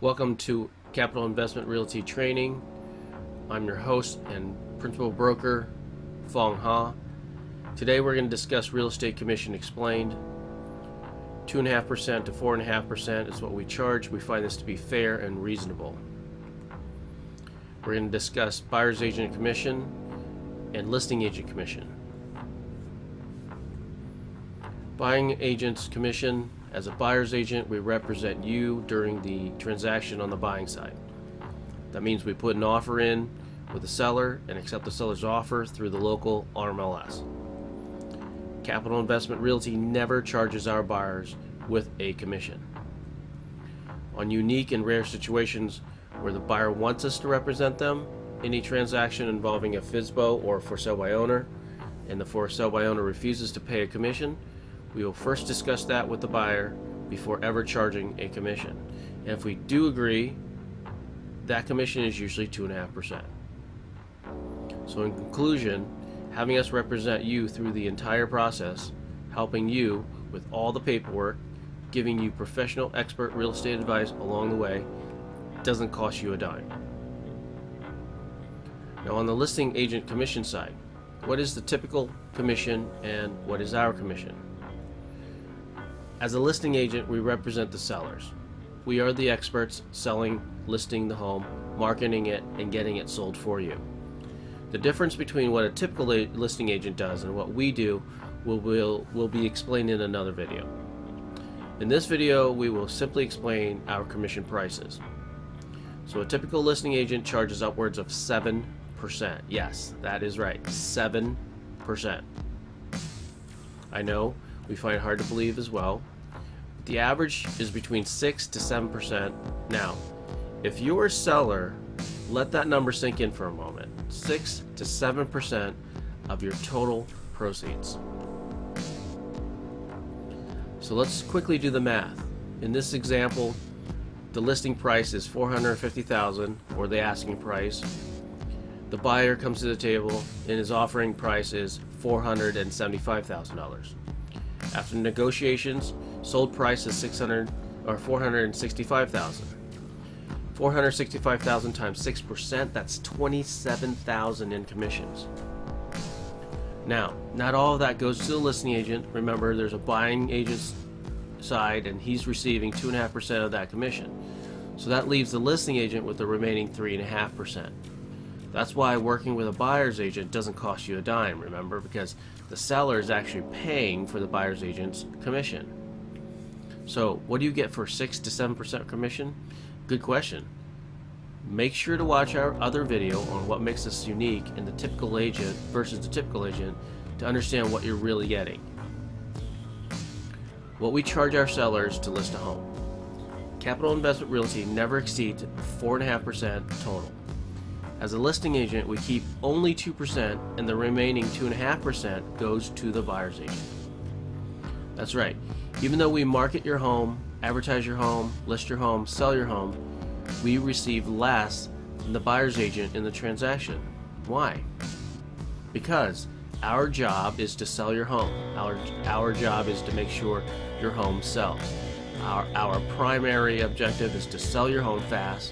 Welcome to Capital Investment Realty Training. I'm your host and principal broker, Fong Ha. Today we're going to discuss real estate commission explained. 2.5% to 4.5% is what we charge. We find this to be fair and reasonable. We're going to discuss buyer's agent commission and listing agent commission. Buying agent's commission. As a buyer's agent, we represent you during the transaction on the buying side. That means we put an offer in with the seller and accept the seller's offer through the local RMLS. Capital Investment Realty never charges our buyers with a commission. On unique and rare situations where the buyer wants us to represent them in a transaction involving a FSBO or for sale by owner, and the for sale by owner refuses to pay a commission, we will first discuss that with the buyer before ever charging a commission. And if we do agree, that commission is usually 2.5%. So in conclusion, having us represent you through the entire process, helping you with all the paperwork, giving you professional expert real estate advice along the way, doesn't cost you a dime. Now on the listing agent commission side, what is the typical commission and what is our commission? As a listing agent, we represent the sellers. We are the experts selling, listing the home, marketing it, and getting it sold for you. The difference between what a typical listing agent does and what we do will be explained in another video. In this video, we will simply explain our commission prices. So a typical listing agent charges upwards of 7%. Yes, that is right, 7%. I know, we find it hard to believe as well. The average is between 6 to 7%. Now, if you're a seller, let that number sink in for a moment. 6 to 7% of your total proceeds. So let's quickly do the math. In this example, the listing price is $450,000, or the asking price. The buyer comes to the table and his offering price is $475,000. After negotiations, sold price is $465,000. 465,000 times 6%, that's $27,000 in commissions. Now, not all of that goes to the listing agent. Remember, there's a buying agent's side and he's receiving 2.5% of that commission. So that leaves the listing agent with the remaining 3.5%. That's why working with a buyer's agent doesn't cost you a dime, remember, because the seller is actually paying for the buyer's agent's commission. So what do you get for 6 to 7% commission? Good question. Make sure to watch our other video on what makes us unique in the typical agent versus the typical agent to understand what you're really getting. What we charge our sellers to list a home. Capital Investment Realty never exceeds 4.5% total. As a listing agent, we keep only 2%, and the remaining 2.5% goes to the buyer's agent. That's right. Even though we market your home, advertise your home, list your home, sell your home, we receive less than the buyer's agent in the transaction. Why? Because our job is to sell your home. Our job is to make sure your home sells. Our primary objective is to sell your home fast,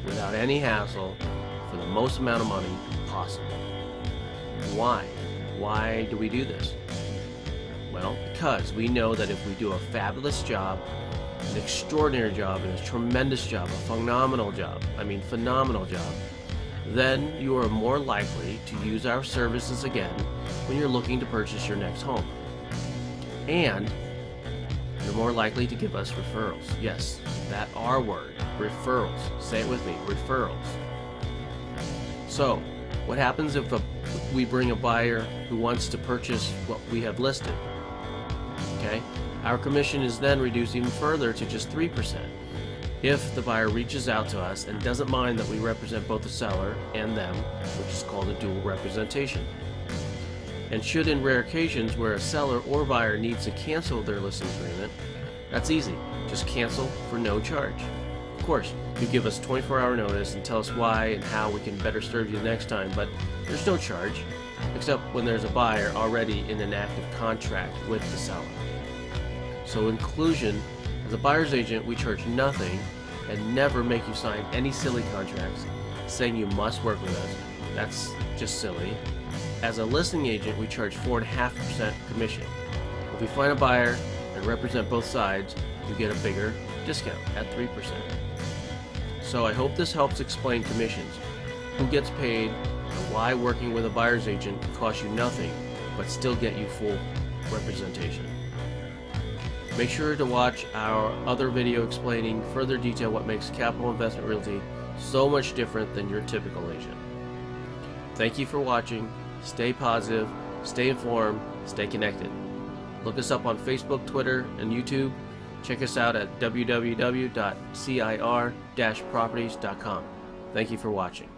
without any hassle, for the most amount of money possible. Why? Why do we do this? Well, because we know that if we do a fabulous job, an extraordinary job, and a tremendous job, a phenomenal job, then you are more likely to use our services again when you're looking to purchase your next home. And you're more likely to give us referrals. Yes, that R word, referrals. Say it with me, referrals. So, what happens if we bring a buyer who wants to purchase what we have listed? Okay, our commission is then reduced even further to just 3%. If the buyer reaches out to us and doesn't mind that we represent both the seller and them, which is called a dual representation. And should in rare occasions where a seller or buyer needs to cancel their listing agreement, that's easy. Just cancel for no charge. Of course, you give us 24-hour notice and tell us why and how we can better serve you next time, but there's no charge, except when there's a buyer already in an active contract with the seller. So in conclusion, as a buyer's agent, we charge nothing and never make you sign any silly contracts saying you must work with us. That's just silly. As a listing agent, we charge 4.5% commission. If we find a buyer and represent both sides, you get a bigger discount at 3%. So I hope this helps explain commissions, who gets paid, and why working with a buyer's agent costs you nothing but still get you full representation. Make sure to watch our other video explaining further detail what makes Capital Investment Realty so much different than your typical agent. Thank you for watching. Stay positive, stay informed, stay connected. Look us up on Facebook, Twitter, and YouTube. Check us out at www.cir-properties.com. Thank you for watching.